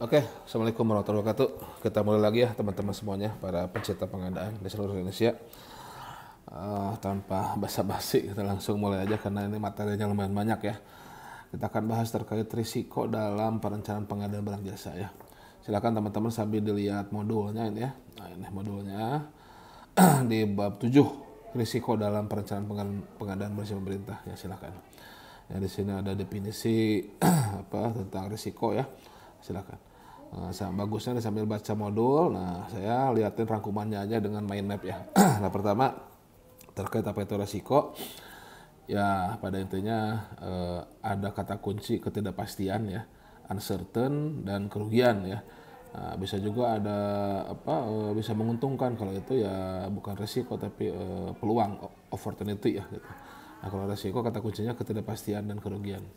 Oke, Assalamualaikum warahmatullahi wabarakatuh. Kita mulai lagi ya teman-teman semuanya, para pencinta pengadaan di seluruh Indonesia. Tanpa basa-basi kita langsung mulai aja karena ini materinya lumayan banyak ya. Kita akan bahas terkait risiko dalam perencanaan pengadaan barang jasa ya. Silakan teman-teman sambil dilihat modulnya ini ya. Nah, ini modulnya di bab 7 risiko dalam perencanaan pengadaan barang jasa pemerintah ya, silakan. Ya, di sini ada definisi apa tentang risiko ya. Silakan. Bagusnya sambil baca modul. Nah, saya liatin rangkumannya aja dengan mind map ya. Nah, pertama terkait apa itu resiko. Ya, pada intinya ada kata kunci ketidakpastian ya, uncertain dan kerugian ya. Nah, bisa juga ada bisa menguntungkan, kalau itu ya bukan resiko tapi peluang, opportunity ya gitu. Nah, kalau resiko kata kuncinya ketidakpastian dan kerugian.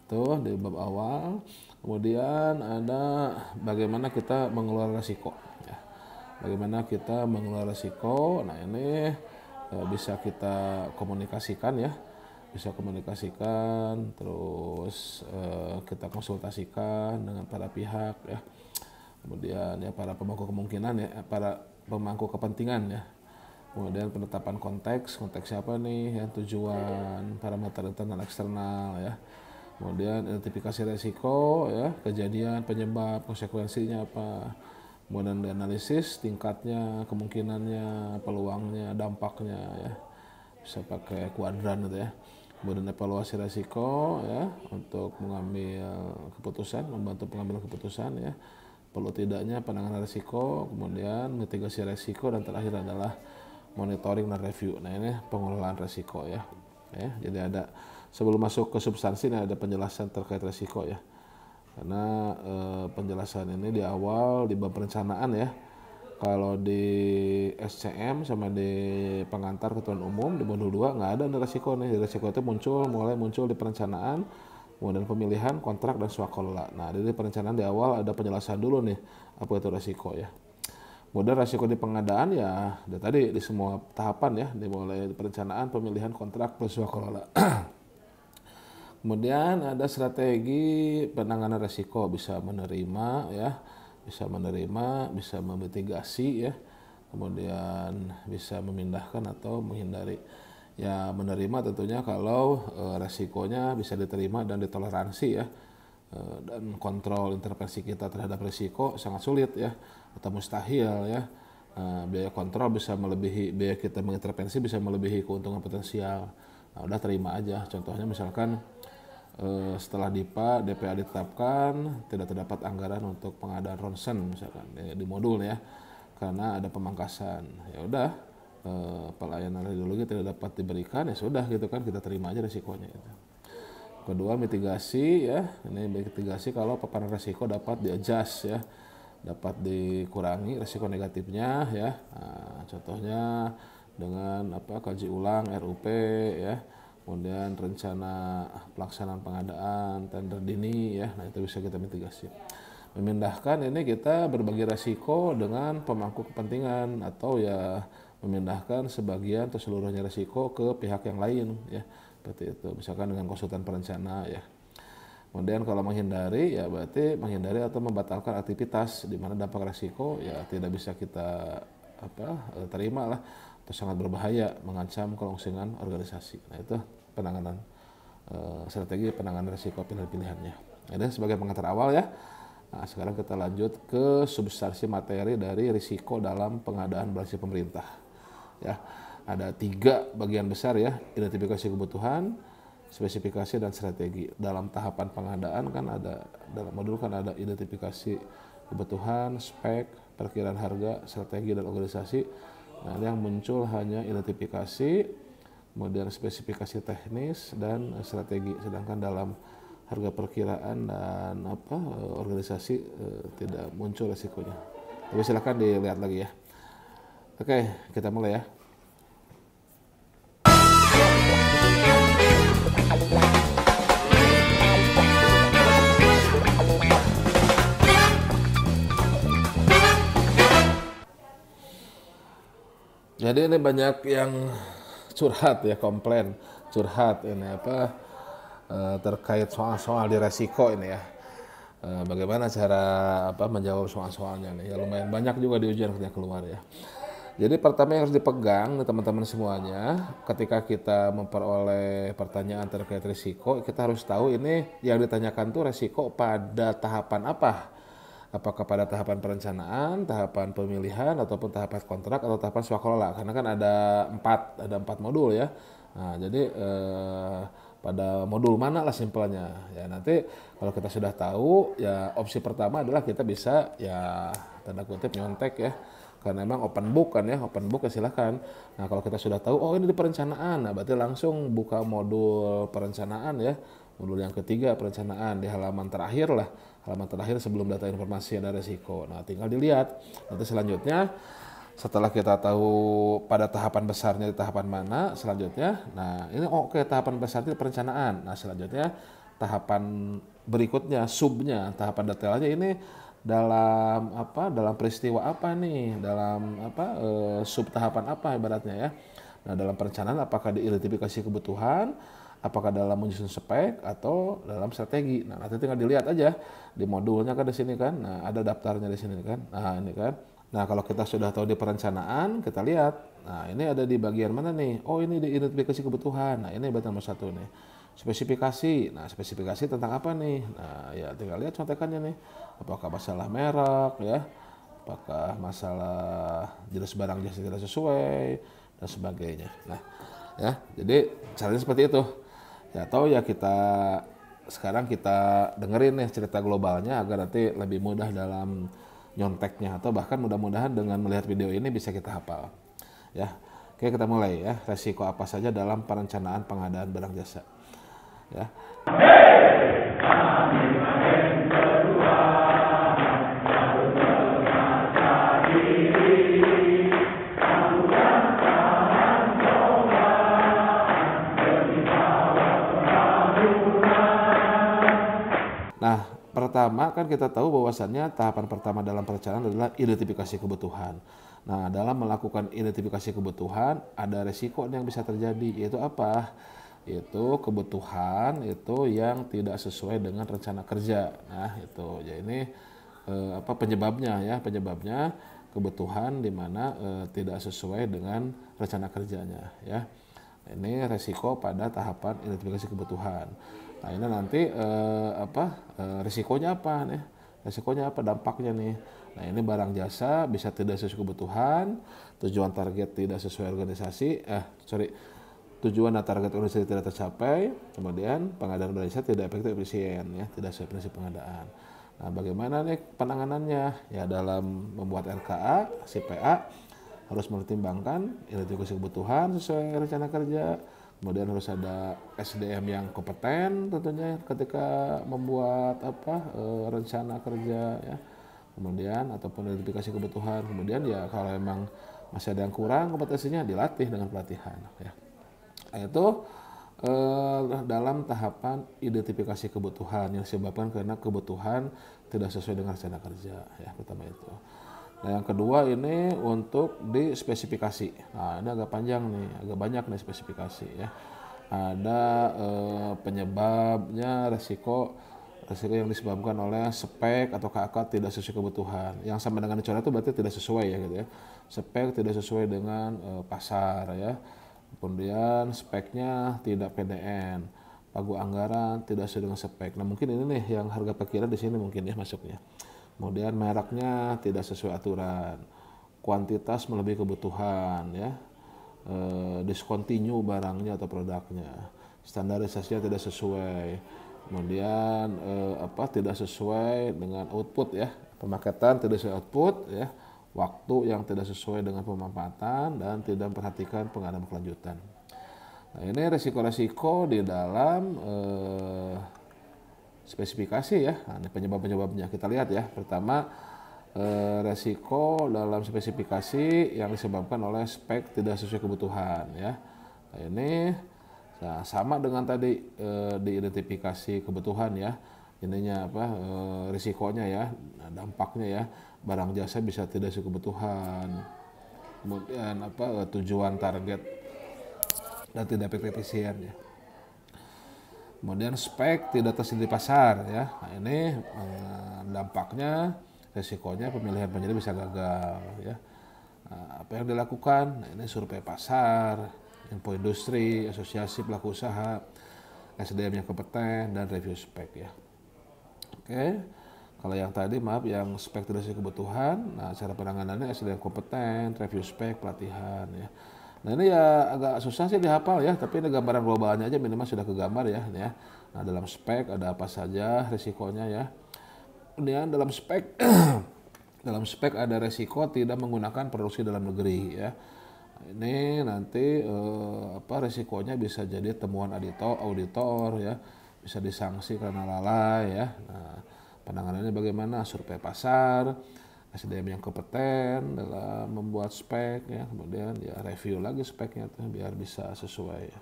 Itu di bab awal. Kemudian ada bagaimana kita mengelola risiko ya. Bagaimana kita mengelola risiko. Nah, ini bisa kita komunikasikan ya. Bisa komunikasikan, terus kita konsultasikan dengan para pihak ya. Kemudian ya para pemangku kemungkinan ya, para pemangku kepentingan ya. Kemudian penetapan konteksnya apa nih ya, tujuan, parameter internal eksternal ya. Kemudian identifikasi resiko ya, kejadian, penyebab, konsekuensinya apa. Kemudian dianalisis tingkatnya, kemungkinannya, peluangnya, dampaknya ya. Bisa pakai kuadran gitu ya. Kemudian evaluasi resiko ya untuk mengambil keputusan, membantu pengambilan keputusan ya. Perlu tidaknya penanganan resiko, kemudian mitigasi resiko, dan terakhir adalah monitoring dan review. Nah, ini pengelolaan resiko ya. Jadi ada, sebelum masuk ke substansi, ini ada penjelasan terkait resiko ya. Karena penjelasan ini di awal di bab perencanaan ya. Kalau di SCM sama di pengantar ketentuan umum di modul 2 nggak ada resiko nih. Resiko itu mulai muncul di perencanaan, kemudian pemilihan, kontrak, dan swakelola. Nah, di perencanaan di awal ada penjelasan dulu nih apa itu resiko ya. Kemudian resiko di pengadaan ya tadi di semua tahapan ya, dimulai perencanaan, pemilihan, kontrak, plus swakelola. Kemudian ada strategi penanganan resiko, bisa menerima ya, bisa memitigasi ya, kemudian bisa memindahkan atau menghindari. Ya, menerima tentunya kalau resikonya bisa diterima dan ditoleransi ya. Dan kontrol intervensi kita terhadap risiko sangat sulit ya, atau mustahil ya. Biaya kontrol bisa melebihi biaya kita mengintervensi, bisa melebihi keuntungan potensial. Nah, udah terima aja. Contohnya misalkan setelah DPA ditetapkan, tidak terdapat anggaran untuk pengadaan ronsen misalkan di modul ya, karena ada pemangkasan. Ya udah, pelayanan radiologi tidak dapat diberikan, ya sudah gitu kan, kita terima aja risikonya gitu. Kedua, mitigasi ya. Ini mitigasi kalau paparan resiko dapat di-adjust ya, dapat dikurangi resiko negatifnya ya. Nah, contohnya dengan kaji ulang RUP ya. Kemudian rencana pelaksanaan pengadaan, tender dini ya. Nah, itu bisa kita mitigasi. Memindahkan ini kita berbagi resiko dengan pemangku kepentingan, atau ya memindahkan sebagian atau seluruhnya resiko ke pihak yang lain ya. Seperti itu, misalkan dengan konsultan perencana ya. Kemudian kalau menghindari ya berarti menghindari atau membatalkan aktivitas di mana dampak resiko ya tidak bisa kita terima lah, atau sangat berbahaya, mengancam kelangsungan organisasi. Nah, itu penanganan strategi penanganan resiko pilihan-pilihannya. Ini sebagai pengantar awal ya. Nah, sekarang kita lanjut ke substansi materi dari risiko dalam pengadaan barang pemerintah ya. Ada 3 bagian besar ya: identifikasi kebutuhan, spesifikasi, dan strategi. Dalam tahapan pengadaan kan ada, dalam modul kan ada identifikasi kebutuhan, spek, perkiraan harga, strategi, dan organisasi. Nah, yang muncul hanya identifikasi, kemudian spesifikasi teknis, dan strategi. Sedangkan dalam harga perkiraan dan organisasi tidak muncul resikonya. Tapi silakan dilihat lagi ya. Oke, kita mulai ya. Jadi ini banyak yang curhat ya, komplain, curhat ini terkait soal-soal di resiko ini ya. bagaimana cara menjawab soal-soalnya nih. Ya lumayan banyak juga di ujian ketika keluar ya. Jadi pertama yang harus dipegang nih teman-teman semuanya, ketika kita memperoleh pertanyaan terkait risiko, kita harus tahu ini yang ditanyakan tuh risiko pada tahapan apa. Apakah pada tahapan perencanaan, tahapan pemilihan, ataupun tahapan kontrak, atau tahapan swakelola. Karena kan ada empat modul ya. Nah, jadi pada modul mana lah simpelnya. Ya nanti kalau kita sudah tahu, ya opsi pertama adalah kita bisa ya tanda kutip nyontek ya. Karena memang open book kan ya, open book ya silahkan. Nah kalau kita sudah tahu, oh ini di perencanaan, nah berarti langsung buka modul perencanaan ya. Modul yang ketiga perencanaan di halaman terakhir lah, halaman terakhir sebelum data informasi ada resiko. Nah tinggal dilihat. Nanti selanjutnya setelah kita tahu pada tahapan besarnya di tahapan mana, selanjutnya, nah ini oke tahapan besar itu perencanaan. Nah selanjutnya tahapan berikutnya, subnya, tahapan detailnya ini dalam peristiwa apa nih, dalam sub tahapan apa ibaratnya ya. Nah dalam perencanaan apakah diidentifikasi kebutuhan, apakah dalam menyusun spek atau dalam strategi. Nah nanti tinggal dilihat aja di modulnya kan di sini kan. Nah ada daftarnya di sini kan. Nah ini kan. Nah kalau kita sudah tahu di perencanaan, kita lihat. Nah ini ada di bagian mana nih? Oh ini di identifikasi kebutuhan. Nah ini bagian nomor 1 nih. Spesifikasi. Nah spesifikasi tentang apa nih? Nah ya tinggal lihat contekannya nih. Apakah masalah merek ya? Apakah masalah jenis barang jasa tidak sesuai dan sebagainya. Nah ya jadi caranya seperti itu. Ya atau ya sekarang kita dengerin nih cerita globalnya agar nanti lebih mudah dalam nyonteknya, atau bahkan mudah-mudahan dengan melihat video ini bisa kita hafal ya. Oke kita mulai ya. Resiko apa saja dalam perencanaan pengadaan barang jasa ya. Nah, pertama kan kita tahu bahwasannya tahapan pertama dalam perencanaan adalah identifikasi kebutuhan. Nah, dalam melakukan identifikasi kebutuhan ada resiko yang bisa terjadi, yaitu apa? Yaitu kebutuhan itu yang tidak sesuai dengan rencana kerja. Nah, itu. Ya ini penyebabnya ya, penyebabnya kebutuhan di mana tidak sesuai dengan rencana kerjanya ya. Ini resiko pada tahapan identifikasi kebutuhan. Nah ini nanti risikonya apa nih? Risikonya apa? Dampaknya nih. Nah ini barang jasa bisa tidak sesuai kebutuhan, tujuan target tidak sesuai organisasi, tujuan dan target organisasi tidak tercapai, kemudian pengadaan barang jasa tidak efektif efisien ya, tidak sesuai prinsip pengadaan. Nah bagaimana nih penanganannya? Ya dalam membuat RKA, CPA harus mempertimbangkan identifikasi kebutuhan sesuai rencana kerja, kemudian harus ada SDM yang kompeten tentunya ketika membuat rencana kerja ya, kemudian ataupun identifikasi kebutuhan, kemudian ya kalau memang masih ada yang kurang kompetensinya dilatih dengan pelatihan ya. Nah, itu dalam tahapan identifikasi kebutuhan yang disebabkan karena kebutuhan tidak sesuai dengan rencana kerja ya, pertama itu. Nah yang kedua ini untuk di spesifikasi. Nah ini agak panjang nih, agak banyak nih spesifikasi ya. Ada penyebabnya resiko yang disebabkan oleh spek atau KK tidak sesuai kebutuhan. Yang sama dengan dicoret itu berarti tidak sesuai ya gitu ya. Spek tidak sesuai dengan pasar ya. Kemudian speknya tidak PDN. Pagu anggaran tidak sesuai dengan spek. Nah mungkin ini nih yang harga parkiran di sini mungkin ya masuknya. Kemudian mereknya tidak sesuai aturan, kuantitas melebihi kebutuhan ya, discontinue barangnya atau produknya, standarisasinya tidak sesuai, kemudian tidak sesuai dengan output ya, pemaketan tidak sesuai output ya, waktu yang tidak sesuai dengan pemanfaatan dan tidak memperhatikan pengadaan berkelanjutan. Nah ini resiko-resiko di dalam spesifikasi ya. Nah, ini penyebab-penyebabnya kita lihat ya. Pertama resiko dalam spesifikasi yang disebabkan oleh spek tidak sesuai kebutuhan ya. Nah, ini sama dengan tadi diidentifikasi kebutuhan ya. Ininya risikonya ya, dampaknya ya. Barang jasa bisa tidak sesuai kebutuhan. Kemudian tujuan target dan tidak efektif efisien ya. Kemudian spek tidak tersedia di pasar ya. Nah ini dampaknya, resikonya pemilihan penyedia bisa gagal ya. Nah, apa yang dilakukan? Nah, ini survei pasar, info industri, asosiasi pelaku usaha, SDM yang kompeten, dan review spek ya. Oke, kalau yang tadi maaf yang spek tidak sesuai kebutuhan, nah cara penanganannya SDM kompeten, review spek, pelatihan ya. Nah ini ya agak susah sih dihafal ya, tapi ini gambaran globalnya aja minimal sudah kegambar ya. Nah dalam spek ada apa saja risikonya ya. Kemudian dalam spek dalam spek ada resiko tidak menggunakan produksi dalam negeri ya. Ini nanti resikonya bisa jadi temuan auditor ya, bisa disanksi karena lalai ya. Nah, penanganannya bagaimana? Survei pasar, SDM yang kompeten dalam membuat spek ya, kemudian ya review lagi speknya tuh biar bisa sesuai ya.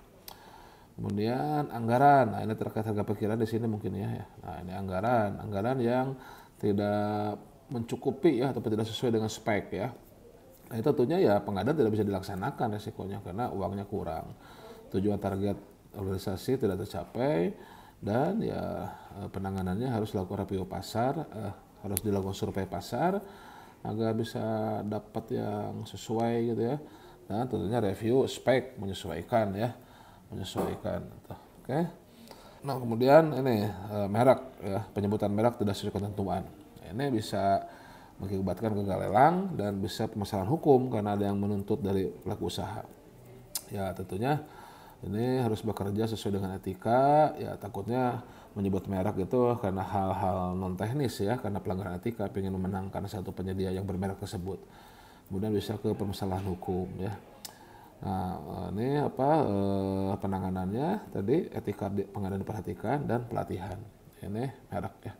Kemudian anggaran, nah ini terkait harga pikiran di sini mungkin ya. Nah ini anggaran yang tidak mencukupi ya atau tidak sesuai dengan spek ya. Nah itu tentunya ya pengadaan tidak bisa dilaksanakan resikonya karena uangnya kurang. Tujuan target organisasi tidak tercapai dan ya penanganannya harus dilakukan review pasar, harus dilakukan survei pasar agar bisa dapat yang sesuai gitu ya. Dan tentunya review spek menyesuaikan ya, menyesuaikan. Oke. Nah kemudian ini merek ya, penyebutan merek tidak sesuai ketentuan. Ini bisa mengakibatkan gagal lelang dan bisa permasalahan hukum karena ada yang menuntut dari pelaku usaha. Ya tentunya ini harus bekerja sesuai dengan etika. Ya takutnya menyebut merek itu karena hal-hal non teknis ya, karena pelanggaran etika, ingin memenangkan satu penyedia yang bermerek tersebut. Kemudian bisa ke permasalahan hukum ya. Nah ini penanganannya tadi etika pengadaan diperhatikan dan pelatihan. Ini merek ya.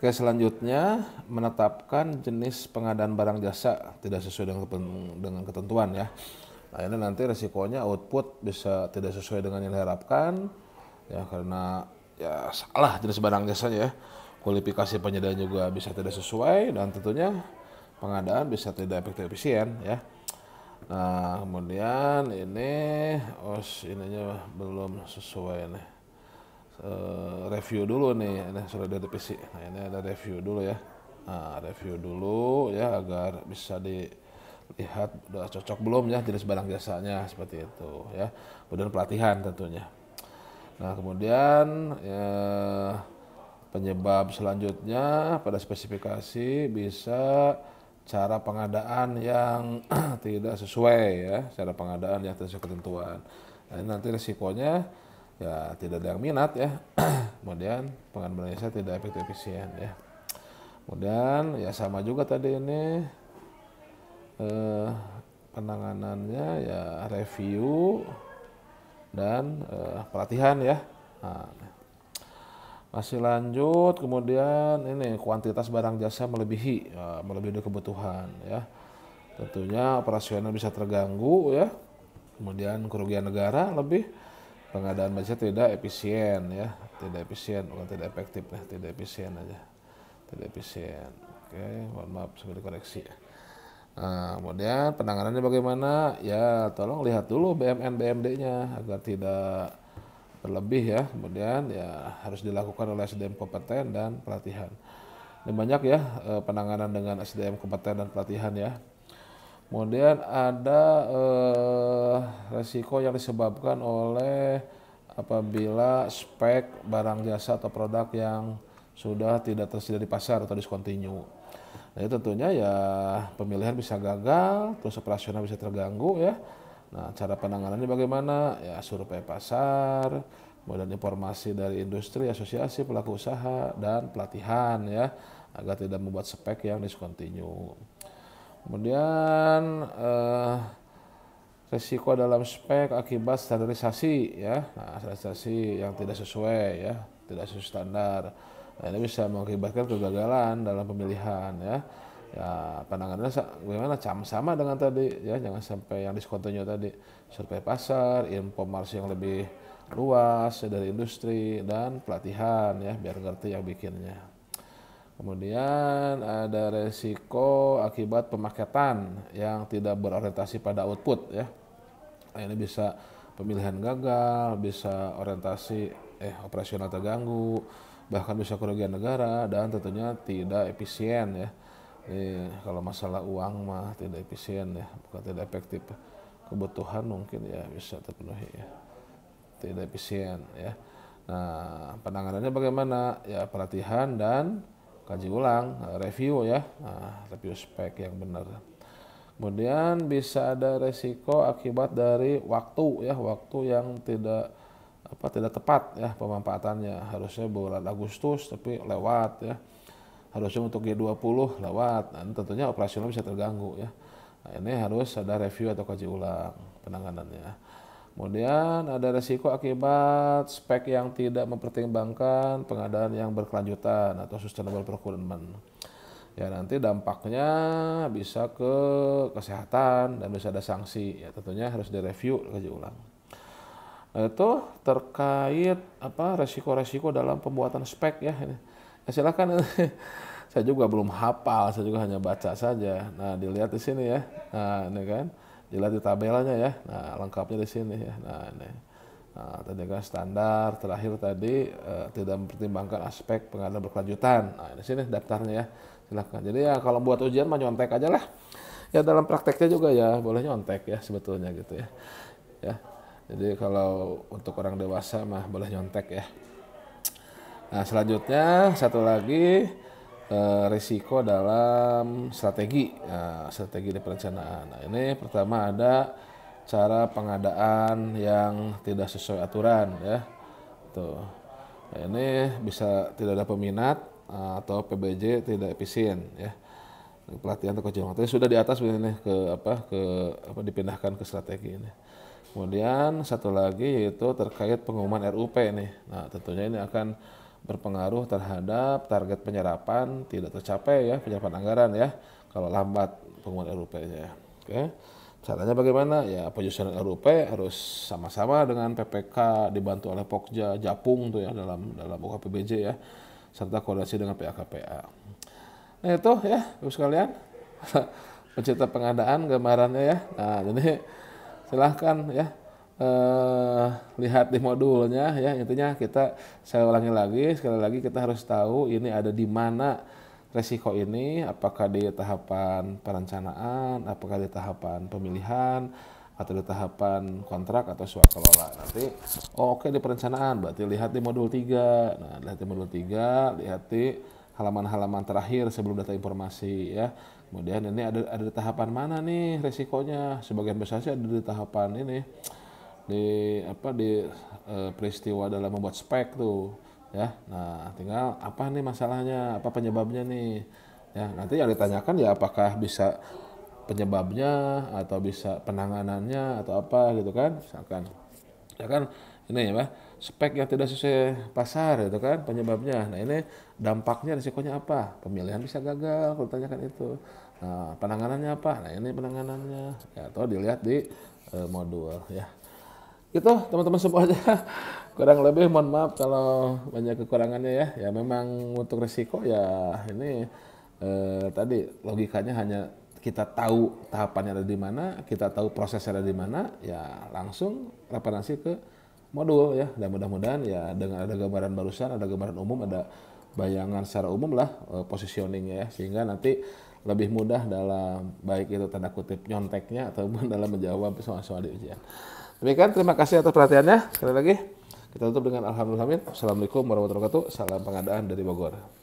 Oke, selanjutnya menetapkan jenis pengadaan barang jasa tidak sesuai dengan ketentuan ya. Nah ini nanti resikonya output bisa tidak sesuai dengan yang diharapkan ya karena ya salah jenis barang jasanya ya. Kualifikasi penyediaan juga bisa tidak sesuai dan tentunya pengadaan bisa tidak efektif efisien ya. Nah kemudian ini ininya belum sesuai nih. Review dulu nih, ini sudah ada revisi. Nah ini ada review dulu ya. Nah review dulu ya agar bisa dilihat udah cocok belum ya jenis barang jasanya seperti itu ya. Kemudian pelatihan tentunya. Nah kemudian ya, penyebab selanjutnya pada spesifikasi bisa cara pengadaan yang tidak sesuai ya, cara pengadaan yang tidak sesuai ketentuan. Nah ini nanti resikonya ya tidak ada yang minat ya. Kemudian pengadaan barang jasa tidak efektif efisien ya. Kemudian ya sama juga tadi ini penanganannya ya review dan pelatihan ya. Nah, masih lanjut kemudian ini kuantitas barang jasa melebihi dari kebutuhan ya. Tentunya operasional bisa terganggu ya. Kemudian kerugian negara lebih. Pengadaan budget tidak efisien ya, tidak efisien, bukan tidak efektif ya, tidak efisien aja, tidak efisien. Oke, mohon maaf sudah dikoreksi. Nah, kemudian penanganannya bagaimana? Ya, tolong lihat dulu BMN BMD-nya agar tidak berlebih ya. Kemudian ya harus dilakukan oleh SDM kompeten dan pelatihan. Dan banyak ya penanganan dengan SDM kompeten dan pelatihan ya. Kemudian ada resiko yang disebabkan oleh apabila spek barang jasa atau produk yang sudah tidak tersedia di pasar atau discontinue. Nah itu tentunya ya pemilihan bisa gagal, terus operasional bisa terganggu ya. Nah cara penanganannya bagaimana? Ya survei pasar, kemudian informasi dari industri, asosiasi, pelaku usaha, dan pelatihan ya agar tidak membuat spek yang discontinue. Kemudian risiko dalam spek akibat standarisasi ya, nah, standarisasi yang tidak sesuai ya, tidak sesuai standar. Nah, ini bisa mengakibatkan kegagalan dalam pemilihan ya. Ya penanganannya bagaimana? Sama dengan tadi ya, jangan sampai yang discontinue tadi. Survei pasar, informasi yang lebih luas ya, dari industri dan pelatihan ya, biar ngerti yang bikinnya. Kemudian ada resiko akibat pemaketan yang tidak berorientasi pada output ya. Nah, ini bisa pemilihan gagal, bisa orientasi operasional terganggu, bahkan bisa kerugian negara, dan tentunya tidak efisien ya. Kalau masalah uang mah tidak efisien ya, bukan tidak efektif. Kebutuhan mungkin ya bisa terpenuhi ya, tidak efisien ya. Nah, penanganannya bagaimana? Ya pelatihan dan kaji ulang, review ya, review spek yang benar. Kemudian bisa ada resiko akibat dari waktu ya, waktu yang tidak tepat ya pemanfaatannya. Harusnya bulan Agustus tapi lewat ya. Harusnya untuk G20 lewat, nah, tentunya operasional bisa terganggu ya. Nah, ini harus ada review atau kaji ulang penanganannya. Kemudian ada resiko akibat spek yang tidak mempertimbangkan pengadaan yang berkelanjutan atau sustainable procurement. Ya nanti dampaknya bisa ke kesehatan dan bisa ada sanksi. Ya tentunya harus direview, kaji ulang. Nah, itu terkait resiko-resiko dalam pembuatan spek ya ini. Ya, silakan. Saya juga belum hafal, saya juga hanya baca saja. Nah, dilihat di sini ya. Nah, ini kan, dilihat di tabelnya ya. Nah, lengkapnya di sini ya. Nah, ini. Nah, tadi kan standar, terakhir tadi tidak mempertimbangkan aspek pengadaan berkelanjutan. Nah, di sini daftarnya ya. Silakan. Jadi ya kalau buat ujian mah nyontek aja lah. Ya dalam prakteknya juga ya boleh nyontek ya sebetulnya gitu ya. Ya. Jadi kalau untuk orang dewasa mah boleh nyontek ya. Nah, selanjutnya satu lagi risiko dalam strategi. Nah, strategi di perencanaan. Nah, ini pertama ada cara pengadaan yang tidak sesuai aturan ya. Tuh. Nah, ini bisa tidak ada peminat atau PBJ tidak efisien ya. Pelatihan atau coaching materi sudah di atas ini dipindahkan ke strategi ini. Kemudian satu lagi yaitu terkait pengumuman RUP nih. Nah, tentunya ini akan berpengaruh terhadap target penyerapan tidak tercapai ya, penyerapan anggaran ya kalau lambat pengumuman RUP-nya. Oke. Caranya bagaimana? Ya penyusunan RUP harus sama-sama dengan PPK dibantu oleh Pokja, Japung tuh ya dalam UKPBJ ya, serta koordinasi dengan PAKPA. Nah itu ya, Ibu sekalian, pencipta pengadaan gambarannya ya. Nah jadi silahkan ya lihat di modulnya ya. Intinya saya ulangi lagi sekali lagi, kita harus tahu ini ada di mana resiko ini, apakah di tahapan perencanaan, apakah di tahapan pemilihan, atau di tahapan kontrak atau swakelola. Nanti oke di perencanaan berarti lihat di modul 3. Nah, lihat di modul 3, lihat di halaman-halaman terakhir sebelum data informasi ya. Kemudian ini ada di tahapan mana nih resikonya? Sebagian besar sih ada di tahapan ini, di peristiwa dalam membuat spek tuh ya. Nah, tinggal apa nih masalahnya, apa penyebabnya nih ya. Nanti yang ditanyakan ya apakah bisa penyebabnya atau bisa penanganannya atau apa gitu kan. Misalkan ya kan ini ya spek yang tidak sesuai pasar itu kan penyebabnya. Nah, ini dampaknya risikonya apa? Pemilihan bisa gagal kalau ditanyakan itu. Nah, penanganannya apa? Nah, ini penanganannya ya, atau dilihat di modul ya. Gitu teman-teman semuanya. Kurang lebih mohon maaf kalau banyak kekurangannya ya. Ya memang untuk risiko ya ini tadi logikanya hanya kita tahu tahapannya ada di mana, kita tahu prosesnya ada di mana, ya langsung referensi ke modul ya. Dan mudah-mudahan ya dengan ada gambaran barusan, ada gambaran umum, ada bayangan secara umum lah positioningnya ya, sehingga nanti lebih mudah dalam baik itu tanda kutip nyonteknya ataupun dalam menjawab soal-soal di ujian. Demikian, terima kasih atas perhatiannya. Sekali lagi, kita tutup dengan alhamdulillah. Assalamualaikum warahmatullahi wabarakatuh. Salam pengadaan dari Bogor.